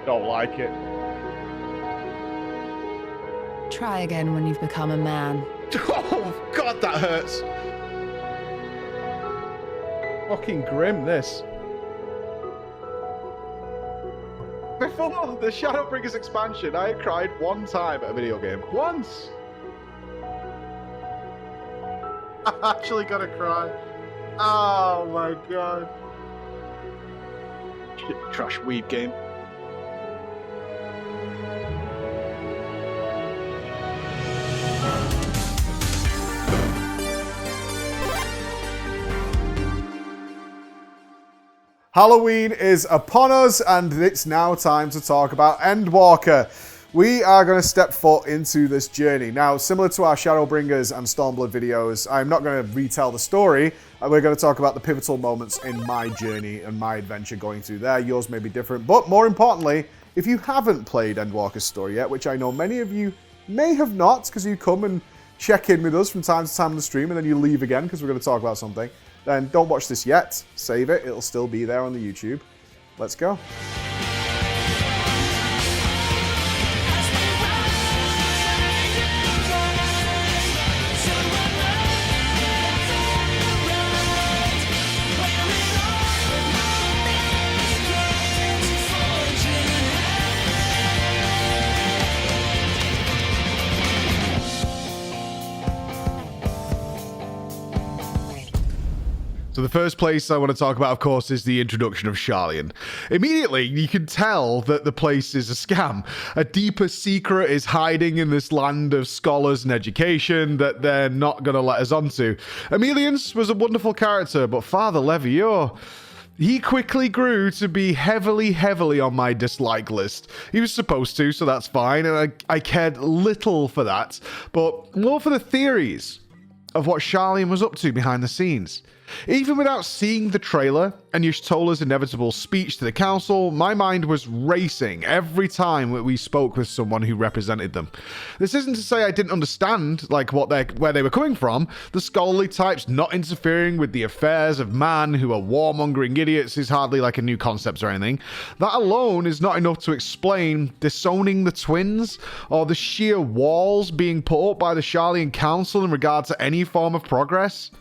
Don't like it. Try again when you've become a man. Oh, God, that hurts. Fucking grim, this. Before the Shadowbringers expansion, I had cried one time at a video game. Once! I'm actually gonna cry. Oh my god. Shit, trash weed game. Halloween is upon us, and it's now time to talk about Endwalker. We are going to step foot into this journey. Now, similar to our Shadowbringers and Stormblood videos, I'm not going to retell the story. We're going to talk about the pivotal moments in my journey and my adventure going through there. Yours may be different, but more importantly, if you haven't played Endwalker's story yet, which I know many of you may have not, because you come and check in with us from time to time on the stream, and then you leave again because we're going to talk about something, then don't watch this yet. Save it. It'll still be there on the YouTube. Let's go. So the first place I want to talk about, of course, is the introduction of Charlian. Immediately, you can tell that the place is a scam. A deeper secret is hiding in this land of scholars and education that they're not going to let us onto. Emilians was a wonderful character, but Father Levior, he quickly grew to be heavily on my dislike list. He was supposed to, so that's fine, and I cared little for that, but more for the theories of what Charlian was up to behind the scenes. Even without seeing the trailer and Y'shtola's inevitable speech to the council, my mind was racing every time we spoke with someone who represented them. This isn't to say I didn't understand where they were coming from. The scholarly types not interfering with the affairs of man who are warmongering idiots is hardly like a new concept or anything. That alone is not enough to explain disowning the twins or the sheer walls being put up by the Charlian Council in regard to any form of progress.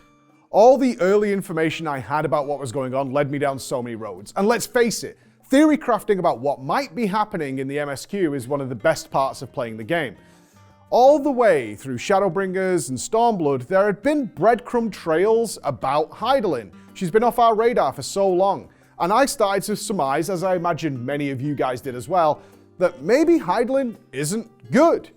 All the early information I had about what was going on led me down so many roads. And let's face it, theory crafting about what might be happening in the MSQ is one of the best parts of playing the game. All the way through Shadowbringers and Stormblood, there had been breadcrumb trails about Hydaelyn. She's been off our radar for so long. And I started to surmise, as I imagine many of you guys did as well, that maybe Hydaelyn isn't good.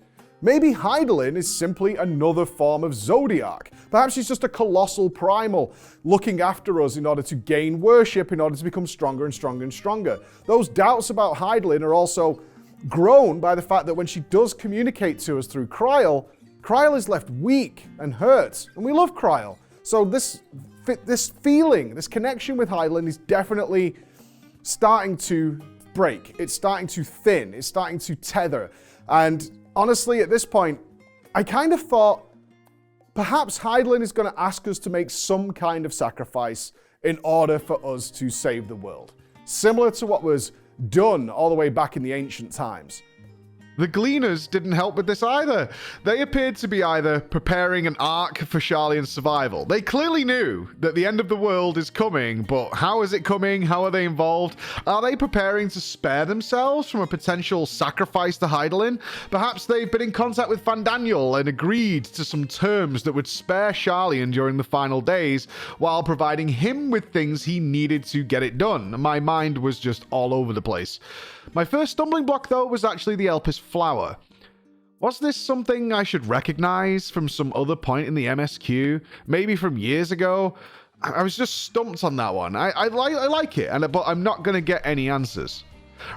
Maybe Hydaelyn is simply another form of Zodiac. Perhaps she's just a colossal primal looking after us in order to gain worship, in order to become stronger and stronger and stronger. Those doubts about Hydaelyn are also grown by the fact that when she does communicate to us through Kryl, Kryl is left weak and hurt, and we love Kryl. So this feeling, this connection with Hydaelyn is definitely starting to break. It's starting to thin. It's starting to tether. And honestly, at this point, I kind of thought perhaps Hydaelyn is going to ask us to make some kind of sacrifice in order for us to save the world. Similar to what was done all the way back in the ancient times. The Gleaners didn't help with this either. They appeared to be either preparing an arc for Charlian's survival. They clearly knew that the end of the world is coming, but how is it coming? How are they involved? Are they preparing to spare themselves from a potential sacrifice to Hydaelyn? Perhaps they've been in contact with Fandaniel and agreed to some terms that would spare Charlian during the final days, while providing him with things he needed to get it done. My mind was just all over the place. My first stumbling block, though, was actually the Elpis flower. Was this something I should recognize from some other point in the MSQ? Maybe from years ago? I was just stumped on that one. I like it, but I'm not going to get any answers.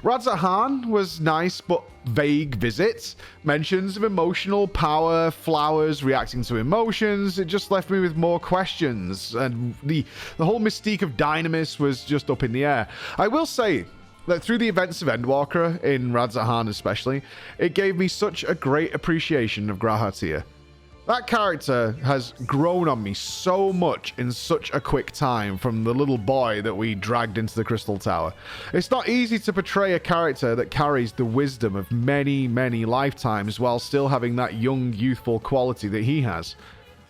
Radzat was nice, but vague visit. Mentions of emotional power, flowers reacting to emotions. It just left me with more questions. And the whole mystique of Dynamis was just up in the air. I will say that through the events of Endwalker, in Radzat especially, it gave me such a great appreciation of Grahatia. That character has grown on me so much in such a quick time from the little boy that we dragged into the Crystal Tower. It's not easy to portray a character that carries the wisdom of many, many lifetimes while still having that young, youthful quality that he has.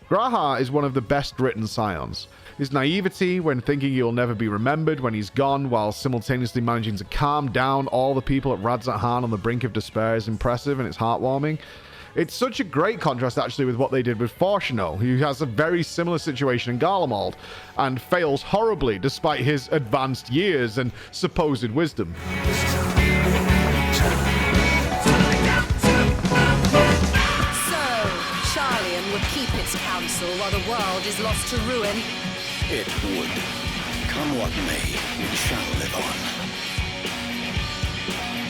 G'raha is one of the best written scions. His naivety when thinking he'll never be remembered when he's gone while simultaneously managing to calm down all the people at Radzat-Han on the brink of despair is impressive and it's heartwarming. It's such a great contrast actually with what they did with Fortuno, who has a very similar situation in Garlemald and fails horribly despite his advanced years and supposed wisdom. Keep its counsel while the world is lost to ruin. It would. Come what may, we shall live on.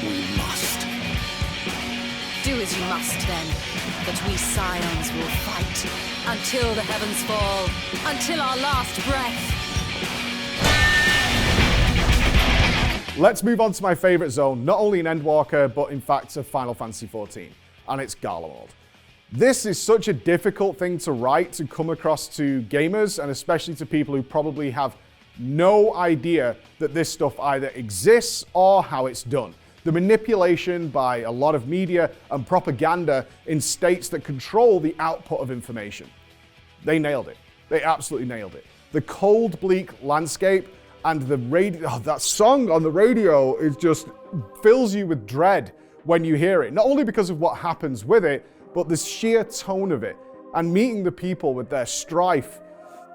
We must. Do as you must then, but we scions will fight until the heavens fall, until our last breath. Let's move on to my favorite zone, not only in Endwalker, but in fact of Final Fantasy XIV, and it's Garlemald. This is such a difficult thing to write, to come across to gamers, and especially to people who probably have no idea that this stuff either exists or how it's done. The manipulation by a lot of media and propaganda in states that control the output of information. They nailed it. They absolutely nailed it. The cold, bleak landscape and the radio, that song on the radio is just fills you with dread when you hear it. Not only because of what happens with it, but the sheer tone of it and meeting the people with their strife.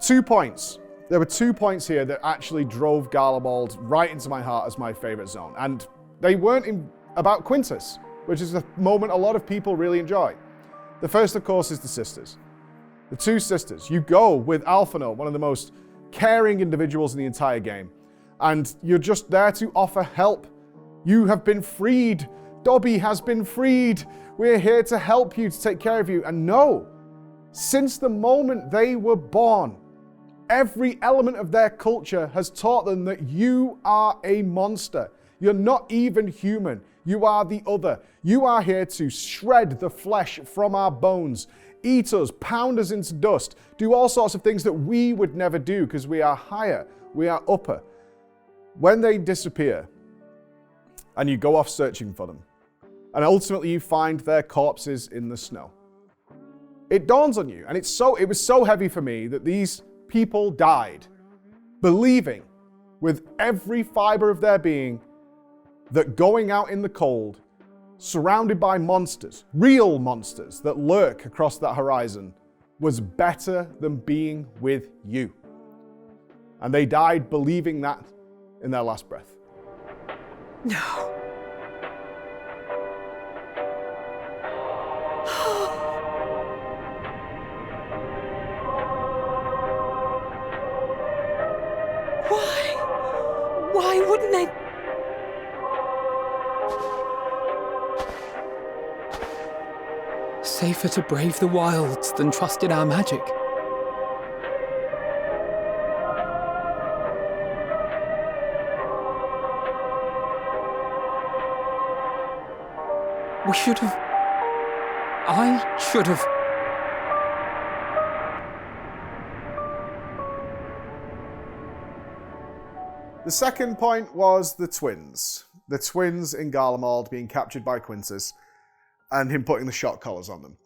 2 points. There were 2 points here that actually drove Garlemald right into my heart as my favorite zone. And they weren't about Quintus, which is a moment a lot of people really enjoy. The first, of course, is the sisters. The 2 sisters. You go with Alphinaud, one of the most caring individuals in the entire game, and you're just there to offer help. You have been freed. Dobby has been freed. We're here to help you, to take care of you. And no, since the moment they were born, every element of their culture has taught them that you are a monster. You're not even human. You are the other. You are here to shred the flesh from our bones, eat us, pound us into dust, do all sorts of things that we would never do because we are higher, we are upper. When they disappear and you go off searching for them, and ultimately you find their corpses in the snow, it dawns on you, and it was so heavy for me that these people died believing with every fiber of their being that going out in the cold, surrounded by monsters, real monsters that lurk across that horizon, was better than being with you. And they died believing that in their last breath. No. Why wouldn't they? Safer to brave the wilds than trust in our magic. We should have... I should have... The second point was the twins. The twins in Garlemald being captured by Quintus and him putting the shock collars on them.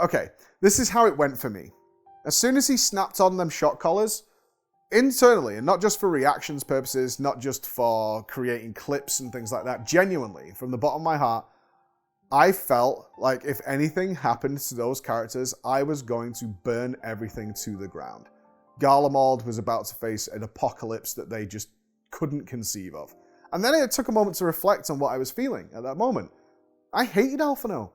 Okay, this is how it went for me. As soon as he snapped on them shock collars, internally, and not just for reactions purposes, not just for creating clips and things like that, genuinely, from the bottom of my heart, I felt like if anything happened to those characters, I was going to burn everything to the ground. Garlemald was about to face an apocalypse that they just couldn't conceive of. And then it took a moment to reflect on what I was feeling at that moment. I hated Alphinaud.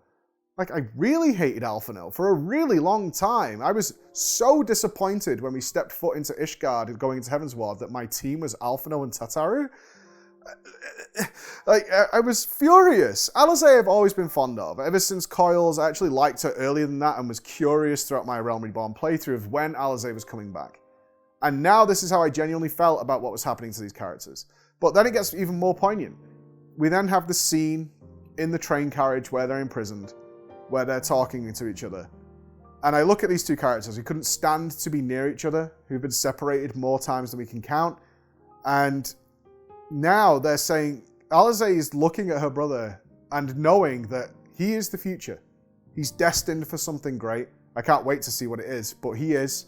Like, I really hated Alphinaud for a really long time. I was so disappointed when we stepped foot into Ishgard and going into Heavensward that my team was Alphinaud and Tataru. Like, I was furious. Alizé I've always been fond of. Ever since Coils, I actually liked her earlier than that and was curious throughout my Realm Reborn playthrough of when Alizé was coming back. And now this is how I genuinely felt about what was happening to these characters. But then it gets even more poignant. We then have the scene in the train carriage where they're imprisoned, where they're talking to each other. And I look at these two characters who couldn't stand to be near each other, who've been separated more times than we can count. And now they're saying, Alisaie is looking at her brother and knowing that he is the future. He's destined for something great. I can't wait to see what it is, but he is.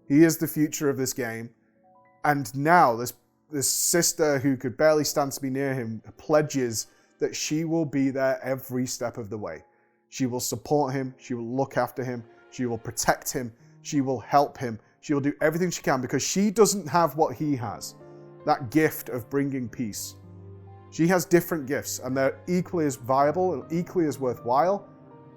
He is the future of this game. And now this sister who could barely stand to be near him pledges that she will be there every step of the way. She will support him. She will look after him. She will protect him. She will help him. She will do everything she can because she doesn't have what he has. That gift of bringing peace. She has different gifts and they're equally as viable and equally as worthwhile.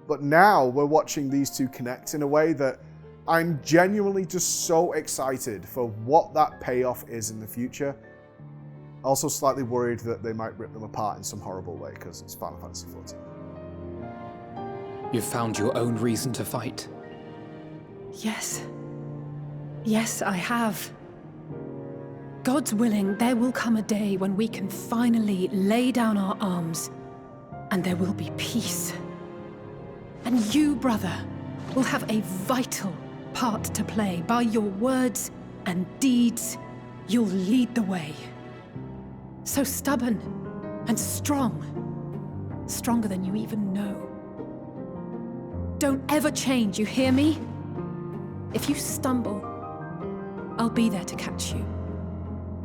But now we're watching these two connect in a way that I'm genuinely just so excited for what that payoff is in the future. Also slightly worried that they might rip them apart in some horrible way because it's Final Fantasy XIV. You've found your own reason to fight. Yes. Yes, I have. God's willing, there will come a day when we can finally lay down our arms and there will be peace. And you, brother, will have a vital part to play. By your words and deeds, you'll lead the way. So stubborn and strong. Stronger than you even know. Don't ever change, you hear me? If you stumble, I'll be there to catch you.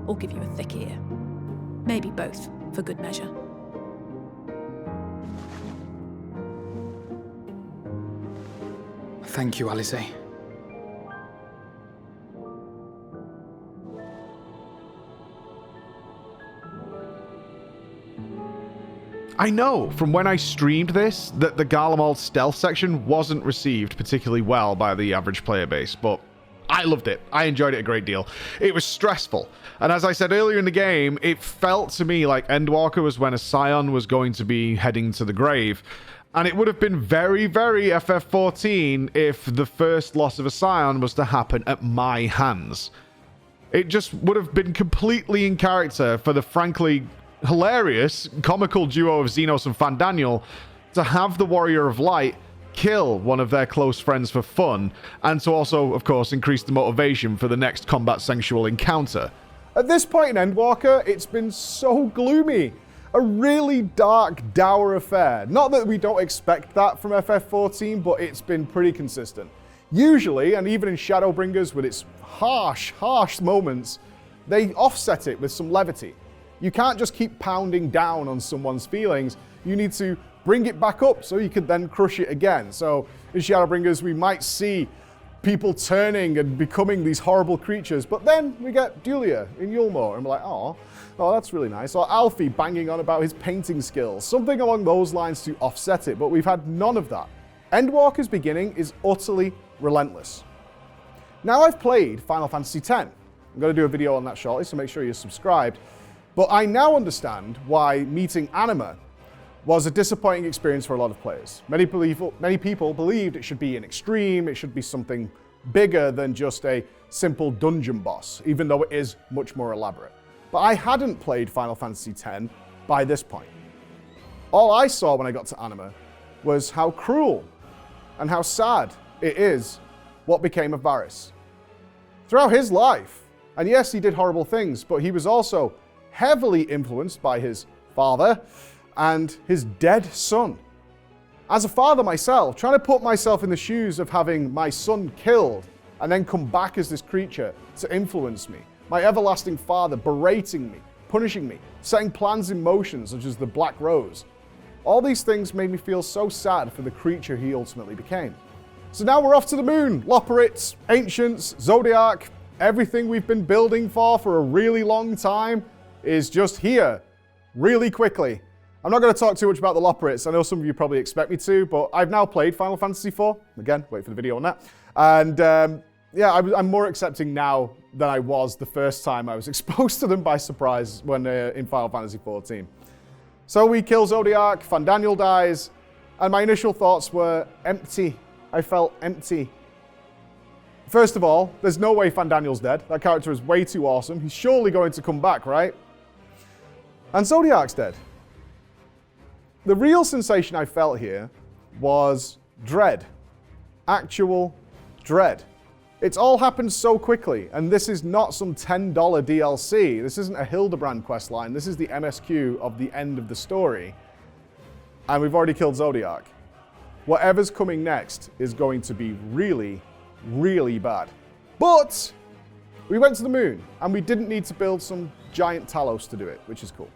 Or give you a thick ear. Maybe both, for good measure. Thank you, Alisaie. I know from when I streamed this that the Garlemald stealth section wasn't received particularly well by the average player base, but I loved it. I enjoyed it a great deal. It was stressful. And as I said earlier in the game, it felt to me like Endwalker was when a Scion was going to be heading to the grave. And it would have been very, very FF14 if the first loss of a Scion was to happen at my hands. It just would have been completely in character for the frankly hilarious, comical duo of Xenos and Fandaniel to have the Warrior of Light kill one of their close friends for fun, and to also, of course, increase the motivation for the next combat sensual encounter. At this point in Endwalker, it's been so gloomy. A really dark, dour affair. Not that we don't expect that from FF14, but it's been pretty consistent. Usually, and even in Shadowbringers with its harsh moments, they offset it with some levity. You can't just keep pounding down on someone's feelings. You need to bring it back up so you can then crush it again. So in Shadowbringers, we might see people turning and becoming these horrible creatures, but then we get Julia in Yulmore, and we're like, oh, that's really nice. Or Alfie banging on about his painting skills. Something along those lines to offset it, but we've had none of that. Endwalker's beginning is utterly relentless. Now I've played Final Fantasy X. I'm going to do a video on that shortly, so make sure you're subscribed. But I now understand why meeting Anima was a disappointing experience for a lot of players. Many people believed it should be an extreme, it should be something bigger than just a simple dungeon boss, even though it is much more elaborate. But I hadn't played Final Fantasy X by this point. All I saw when I got to Anima was how cruel and how sad it is what became of Varys. Throughout his life, and yes, he did horrible things, but he was also heavily influenced by his father and his dead son. As a father myself, trying to put myself in the shoes of having my son killed and then come back as this creature to influence me. My everlasting father berating me, punishing me, setting plans in motion such as the Black Rose. All these things made me feel so sad for the creature he ultimately became. So now we're off to the moon. Loporrits, Ancients, Zodiac, everything we've been building for a really long time is just here, really quickly. I'm not going to talk too much about the Loporrits. I know some of you probably expect me to, but I've now played Final Fantasy IV. Again, wait for the video on that. And yeah, I'm more accepting now than I was the first time I was exposed to them by surprise when in Final Fantasy XIV. So we kill Zodiac, Fandaniel dies, and my initial thoughts were empty. I felt empty. First of all, there's no way Fandaniel's dead. That character is way too awesome. He's surely going to come back, right? And Zodiac's dead. The real sensation I felt here was dread. Actual dread. It's all happened so quickly, and this is not some $10 DLC. This isn't a Hildebrand questline. This is the MSQ of the end of the story. And we've already killed Zodiac. Whatever's coming next is going to be really, really bad. But we went to the moon, and we didn't need to build some giant Talos to do it, which is cool.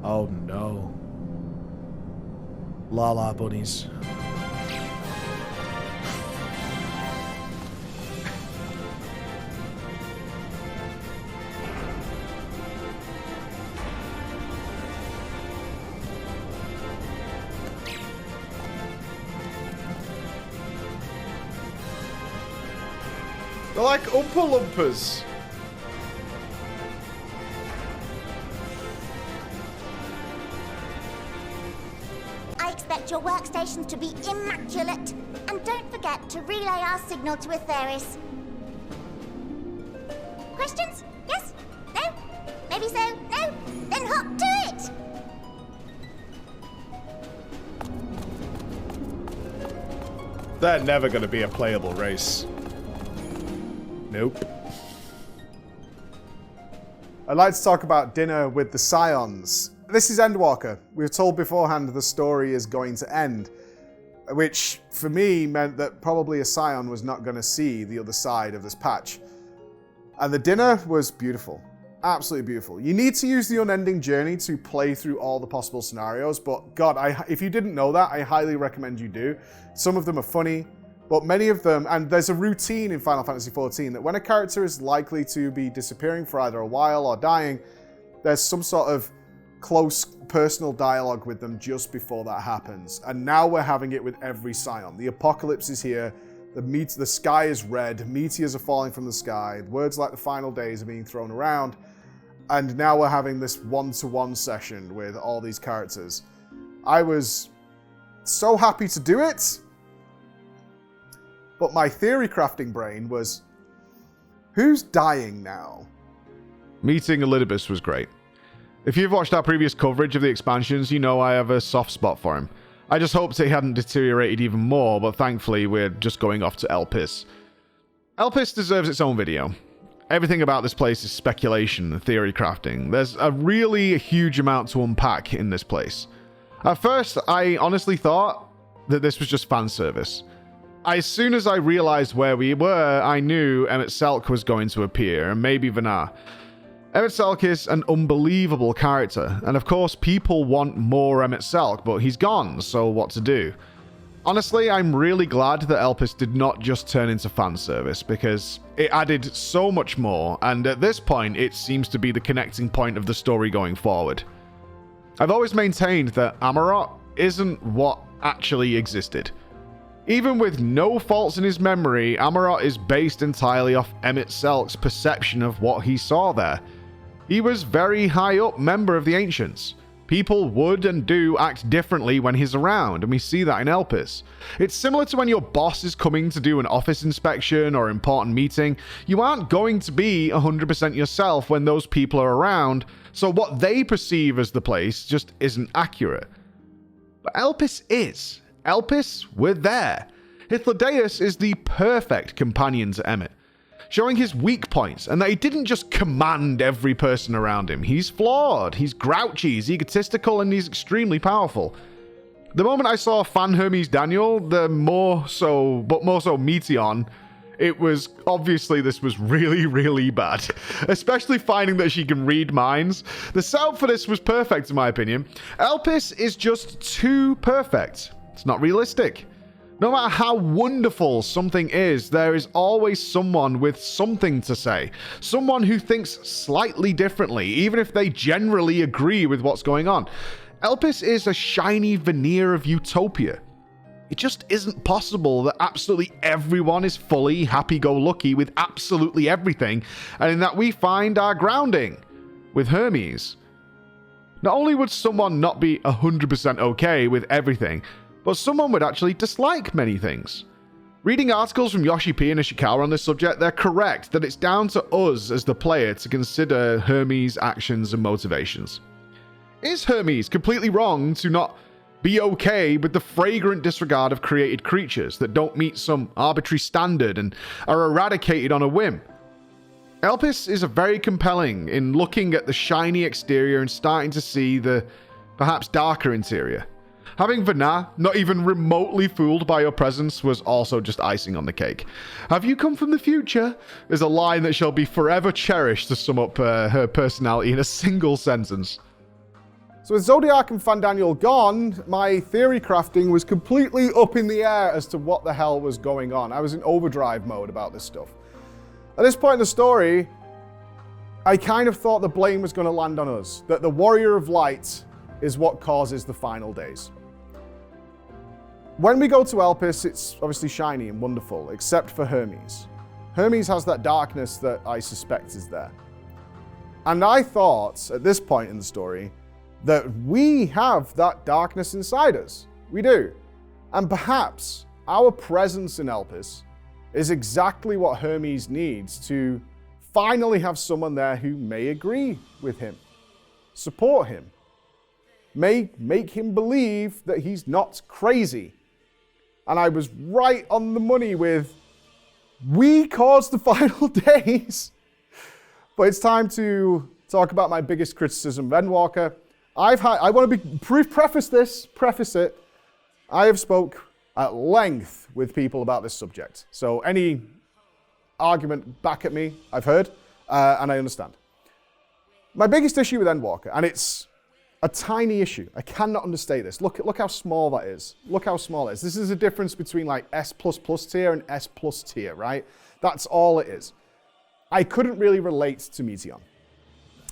Oh no. La la bunnies. They're like Oompa Loompas. I expect your workstations to be immaculate. And don't forget to relay our signal to Aetheris. Questions? Yes? No? Maybe so? No? Then hop to it! They're never going to be a playable race. Nope. I'd like to talk about dinner with the Scions. This is Endwalker. We were told beforehand the story is going to end, which for me meant that probably a Scion was not going to see the other side of this patch. And the dinner was beautiful. Absolutely beautiful. You need to use the Unending Journey to play through all the possible scenarios, but God, if you didn't know that, I highly recommend you do. Some of them are funny, but many of them, and there's a routine in Final Fantasy XIV that when a character is likely to be disappearing for either a while or dying, there's some sort of close personal dialogue with them just before that happens. And now we're having it with every Scion. The apocalypse is here. The sky is red. Meteors are falling from the sky. Words like the final days are being thrown around. And now we're having this one-to-one session with all these characters. I was so happy to do it. But my theory crafting brain was, who's dying now? Meeting Elidibus was great. If you've watched our previous coverage of the expansions, you know I have a soft spot for him. I just hoped it hadn't deteriorated even more, but thankfully we're just going off to Elpis. Elpis deserves its own video. Everything about this place is speculation and theory crafting. There's a really huge amount to unpack in this place. At first, I honestly thought that this was just fan service. As soon as I realized where we were, I knew Emet-Selch was going to appear, and maybe Vanar. Emet-Selch is an unbelievable character, and of course people want more Emet-Selch, but he's gone, so what to do? Honestly, I'm really glad that Elpis did not just turn into fan service, because it added so much more, and at this point it seems to be the connecting point of the story going forward. I've always maintained that Amarot isn't what actually existed. Even with no faults in his memory, Amarot is based entirely off Emet-Selch's perception of what he saw there. He was very high up member of the Ancients. People would and do act differently when he's around, and we see that in Elpis. It's similar to when your boss is coming to do an office inspection or important meeting. You aren't going to be 100% yourself when those people are around, so what they perceive as the place just isn't accurate. But Elpis is. Elpis, we're there. Hythlodaeus is the perfect companion to Emmet, showing his weak points and that he didn't just command every person around him. He's flawed, he's grouchy, he's egotistical, and he's extremely powerful. The moment I saw Fan Hermes Daniel, more so Meteon, it was obviously this was really, really bad. Especially finding that she can read minds. The setup for this was perfect in my opinion. Elpis is just too perfect. It's not realistic. No matter how wonderful something is, there is always someone with something to say. Someone who thinks slightly differently, even if they generally agree with what's going on. Elpis is a shiny veneer of utopia. It just isn't possible that absolutely everyone is fully happy-go-lucky with absolutely everything, and in that we find our grounding with Hermes. Not only would someone not be 100% okay with everything, but someone would actually dislike many things. Reading articles from Yoshi P and Ishikawa on this subject, they're correct that it's down to us as the player to consider Hermes' actions and motivations. Is Hermes completely wrong to not be okay with the flagrant disregard of created creatures that don't meet some arbitrary standard and are eradicated on a whim? Elpis is very compelling in looking at the shiny exterior and starting to see the perhaps darker interior. Having Vanna not even remotely fooled by your presence was also just icing on the cake. "Have you come from the future?" is a line that shall be forever cherished to sum up her personality in a single sentence. So with Zodiac and Fandaniel gone, my theory crafting was completely up in the air as to what the hell was going on. I was in overdrive mode about this stuff. At this point in the story, I kind of thought the blame was going to land on us, that the Warrior of Light is what causes the final days. When we go to Elpis, it's obviously shiny and wonderful, except for Hermes. Hermes has that darkness that I suspect is there. And I thought, at this point in the story, that we have that darkness inside us. We do. And perhaps our presence in Elpis is exactly what Hermes needs to finally have someone there who may agree with him, support him, may make him believe that he's not crazy. And I was right on the money with, we caused the final days. But it's time to talk about my biggest criticism of Endwalker. I want to preface it. I have spoke at length with people about this subject. So any argument back at me, I've heard, and I understand. My biggest issue with Endwalker, and it's a tiny issue. I cannot understate this. Look how small that is. Look how small it is. This is a difference between like S++ tier and S+ tier, right? That's all it is. I couldn't really relate to Meteion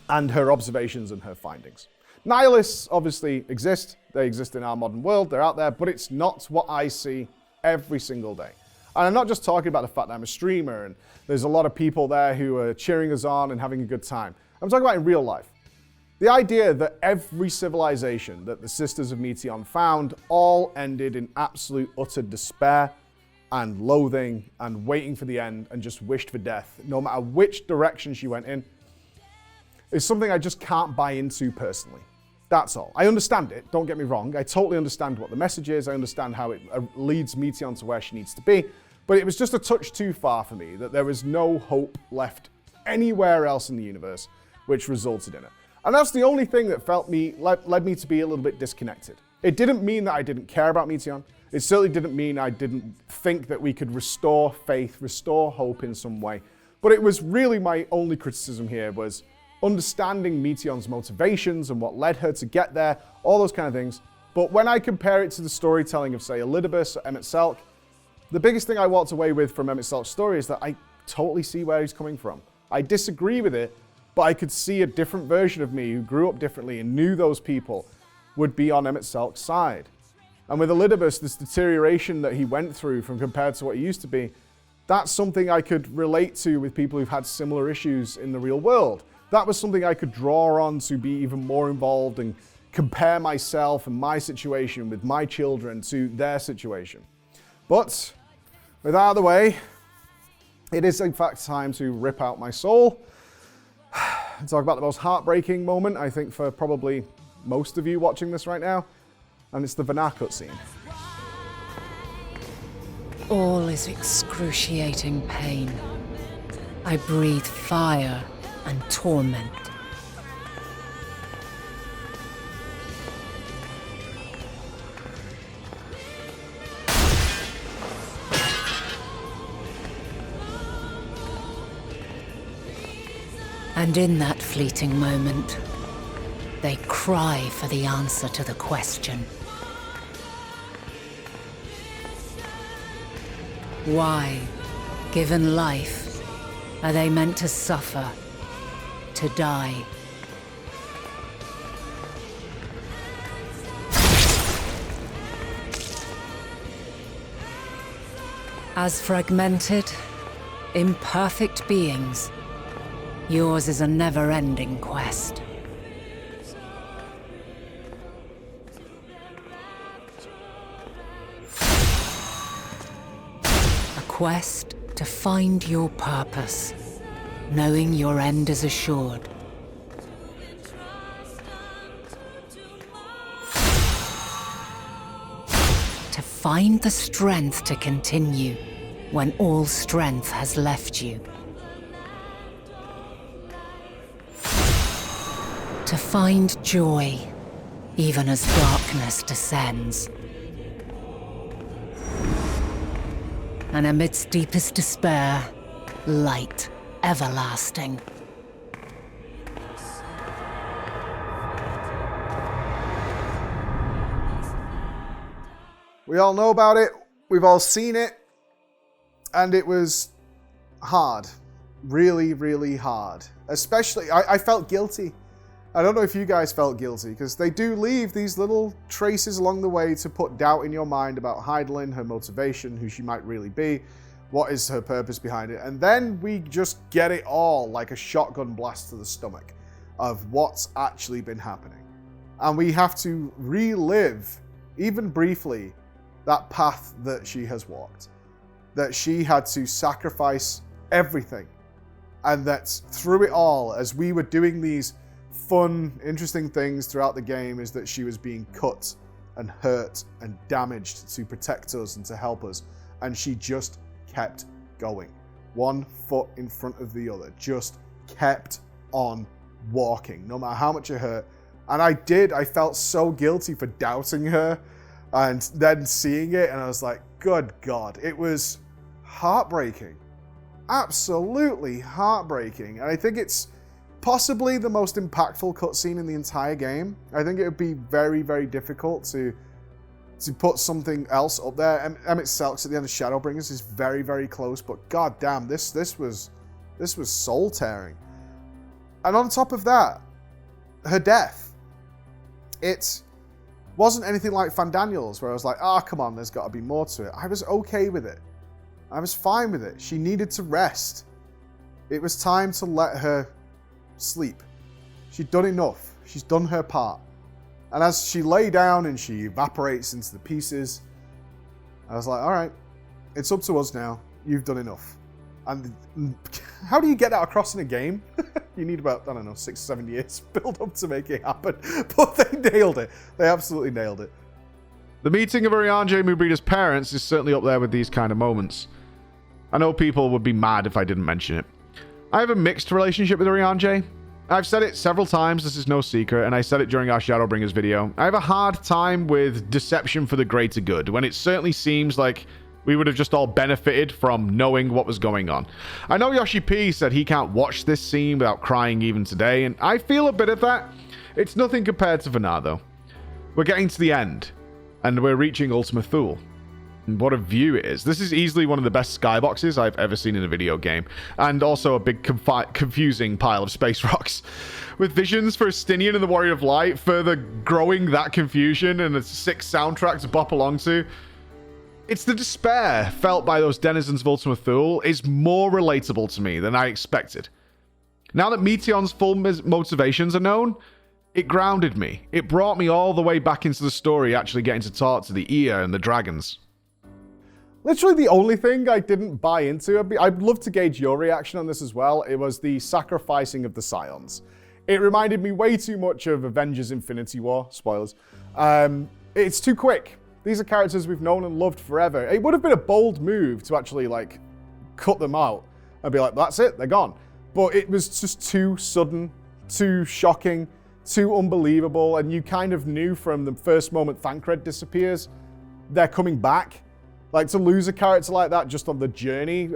and her observations and her findings. Nihilists obviously exist. They exist in our modern world. They're out there, but it's not what I see every single day. And I'm not just talking about the fact that I'm a streamer and there's a lot of people there who are cheering us on and having a good time. I'm talking about in real life. The idea that every civilization that the Sisters of Meteion found all ended in absolute utter despair and loathing and waiting for the end and just wished for death, no matter which direction she went in, is something I just can't buy into personally. That's all. I understand it, don't get me wrong. I totally understand what the message is. I understand how it leads Meteion to where she needs to be. But it was just a touch too far for me, that there was no hope left anywhere else in the universe, which resulted in it. And that's the only thing that led me to be a little bit disconnected. It didn't mean that I didn't care about Meteion. It certainly didn't mean I didn't think that we could restore faith, restore hope in some way. But it was really my only criticism here was understanding Meteion's motivations and what led her to get there, all those kind of things. But when I compare it to the storytelling of, say, Elidibus or Emmett Selk, the biggest thing I walked away with from Emmett Selk's story is that I totally see where he's coming from. I disagree with it, but I could see a different version of me who grew up differently and knew those people would be on Emmett Selk's side. And with Elidibus, this deterioration that he went through from compared to what he used to be, that's something I could relate to with people who've had similar issues in the real world. That was something I could draw on to be even more involved and compare myself and my situation with my children to their situation. But with that out of the way, it is in fact time to rip out my soul and talk about the most heartbreaking moment, I think, for probably most of you watching this right now, and it's the Vanna cutscene. All is excruciating pain. I breathe fire and torment. And in that fleeting moment, they cry for the answer to the question. Why, given life, are they meant to suffer, to die? As fragmented, imperfect beings, yours is a never-ending quest. quest to find your purpose, knowing your end is assured. To find the strength to continue when all strength has left you. To find joy, even as darkness descends. And amidst deepest despair, light everlasting. We all know about it. We've all seen it. And it was hard. Really, really hard. Especially, I felt guilty. I don't know if you guys felt guilty, because they do leave these little traces along the way to put doubt in your mind about Heidelin, her motivation, who she might really be, what is her purpose behind it. And then we just get it all like a shotgun blast to the stomach of what's actually been happening. And we have to relive, even briefly, that path that she has walked. That she had to sacrifice everything. And that through it all, as we were doing these fun, interesting things throughout the game, is that she was being cut and hurt and damaged to protect us and to help us. And she just kept going. One foot in front of the other. Just kept on walking, no matter how much it hurt. And I felt so guilty for doubting her. And then seeing it, and I was like, good God. It was heartbreaking. Absolutely heartbreaking. And I think it's possibly the most impactful cutscene in the entire game. I think it would be very, very difficult to put something else up there. Emmett Selks at the end of Shadowbringers is very, very close, but god damn, this was soul tearing. And on top of that, her death. It wasn't anything like Fandaniel's, where I was like, come on, there's got to be more to it. I was okay with it. I was fine with it. She needed to rest. It was time to let her sleep. She'd done enough. She's done her part. And as she lay down and she evaporates into the pieces, I was like, all right, it's up to us now. You've done enough. And how do you get that across in a game? You need about, 6 or 7 years build up to make it happen. But they nailed it. They absolutely nailed it. The meeting of Ariane Mubrida's parents is certainly up there with these kind of moments. I know people would be mad if I didn't mention it. I have a mixed relationship with Ariane. I've said it several times, this is no secret, and I said it during our Shadowbringers video. I have a hard time with deception for the greater good, when it certainly seems like we would have just all benefited from knowing what was going on. I know Yoshi P said he can't watch this scene without crying even today, and I feel a bit of that. It's nothing compared to Vanar, though. We're getting to the end, and we're reaching Ultima Thule. And what a view it is. This is easily one of the best skyboxes I've ever seen in a video game, and also a big confusing pile of space rocks. With visions for Estinian and the Warrior of Light further growing that confusion and a sick soundtrack to bop along to, it's the despair felt by those denizens of Ultima Thule is more relatable to me than I expected. Now that Meteon's full motivations are known, it grounded me. It brought me all the way back into the story, actually getting to talk to the Ea and the dragons. Literally the only thing I didn't buy into, I'd love to gauge your reaction on this as well, it was the sacrificing of the Scions. It reminded me way too much of Avengers Infinity War, spoilers. It's too quick. These are characters we've known and loved forever. It would have been a bold move to actually cut them out and be like, that's it, they're gone. But it was just too sudden, too shocking, too unbelievable, and you kind of knew from the first moment Thancred disappears, they're coming back. To lose a character like that just on the journey,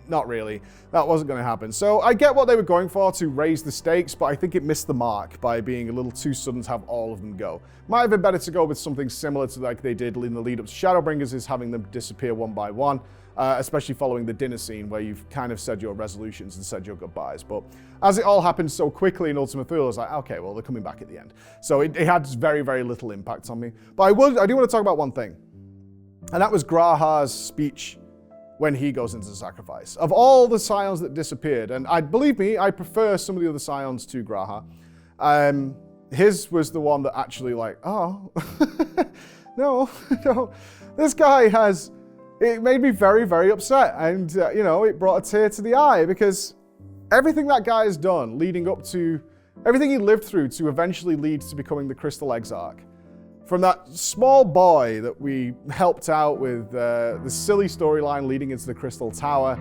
not really. That wasn't going to happen. So I get what they were going for to raise the stakes, but I think it missed the mark by being a little too sudden to have all of them go. Might have been better to go with something similar to like they did in the lead up to Shadowbringers, is having them disappear one by one, especially following the dinner scene where you've kind of said your resolutions and said your goodbyes. But as it all happened so quickly in Ultima Thule, I was like, okay, well, they're coming back at the end. So it had very, very little impact on me. But I do want to talk about one thing. And that was Graha's speech when he goes into the sacrifice. Of all the Scions that disappeared, and believe me, I prefer some of the other Scions to Graha. His was the one that actually no, this guy has it made me very, very upset. And, you know, it brought a tear to the eye because everything that guy has done leading up to, everything he lived through to eventually lead to becoming the Crystal Exarch. From that small boy that we helped out with the silly storyline leading into the Crystal Tower,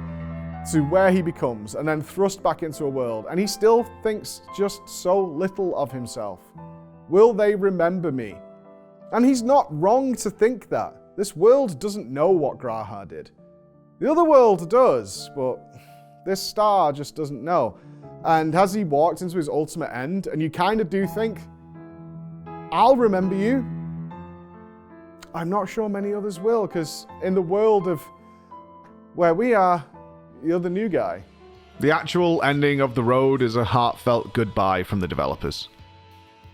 to where he becomes, and then thrust back into a world, and he still thinks just so little of himself. Will they remember me? And he's not wrong to think that. This world doesn't know what Graha did. The other world does, but this star just doesn't know. And has he walked into his ultimate end? And you kind of do think, I'll remember you. I'm not sure many others will, because in the world of where we are, you're the new guy. The actual ending of The Road is a heartfelt goodbye from the developers.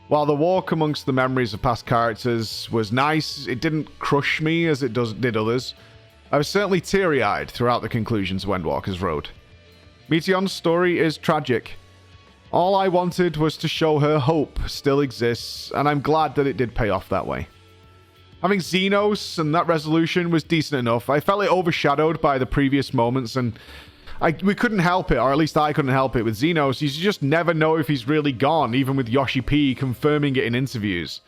While the walk amongst the memories of past characters was nice, it didn't crush me as it did others. I was certainly teary-eyed throughout the conclusion to Endwalker's Road. Meteon's story is tragic. All I wanted was to show her hope still exists, and I'm glad that it did pay off that way. Having Xenos and that resolution was decent enough. I felt it overshadowed by the previous moments, and we couldn't help it, or at least I couldn't help it with Xenos. You just never know if he's really gone, even with Yoshi P confirming it in interviews.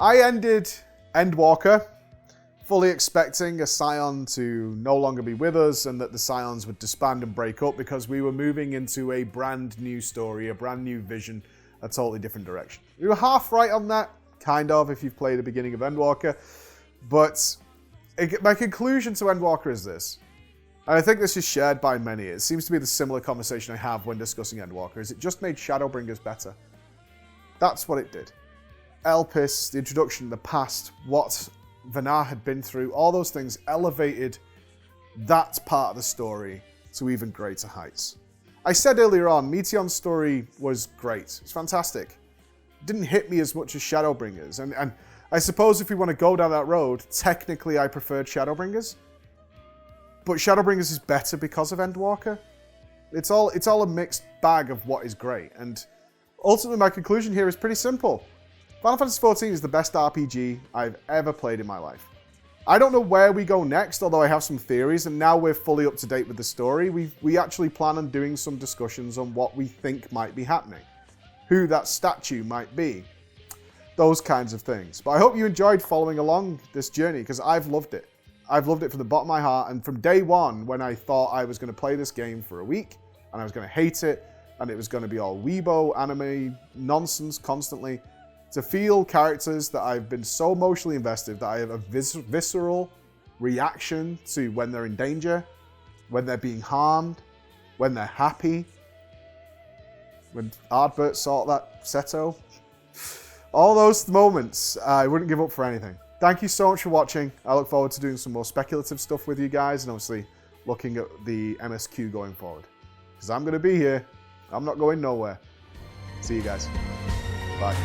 I ended Endwalker fully expecting a Scion to no longer be with us and that the Scions would disband and break up because we were moving into a brand new story, a brand new vision, a totally different direction. We were half right on that, kind of, if you've played the beginning of Endwalker. But my conclusion to Endwalker is this, and I think this is shared by many. It seems to be the similar conversation I have when discussing Endwalker, is it just made Shadowbringers better. That's what it did. Elpis, the introduction, the past, what Vanar had been through, all those things elevated that part of the story to even greater heights. I said earlier on, Meteon's story was great. It's fantastic. It didn't hit me as much as Shadowbringers. And I suppose if we want to go down that road, technically I preferred Shadowbringers. But Shadowbringers is better because of Endwalker. It's all a mixed bag of what is great. And ultimately my conclusion here is pretty simple. Final Fantasy XIV is the best RPG I've ever played in my life. I don't know where we go next, although I have some theories, and now we're fully up to date with the story. We actually plan on doing some discussions on what we think might be happening, who that statue might be, those kinds of things. But I hope you enjoyed following along this journey, because I've loved it. I've loved it from the bottom of my heart, and from day one, when I thought I was going to play this game for a week, and I was going to hate it, and it was going to be all weebo, anime, nonsense constantly, to feel characters that I've been so emotionally invested that I have a visceral reaction to when they're in danger, when they're being harmed, when they're happy, when Ardbert sought that Seto. All those moments, I wouldn't give up for anything. Thank you so much for watching. I look forward to doing some more speculative stuff with you guys and obviously looking at the MSQ going forward. Because I'm going to be here. I'm not going nowhere. See you guys. Bye.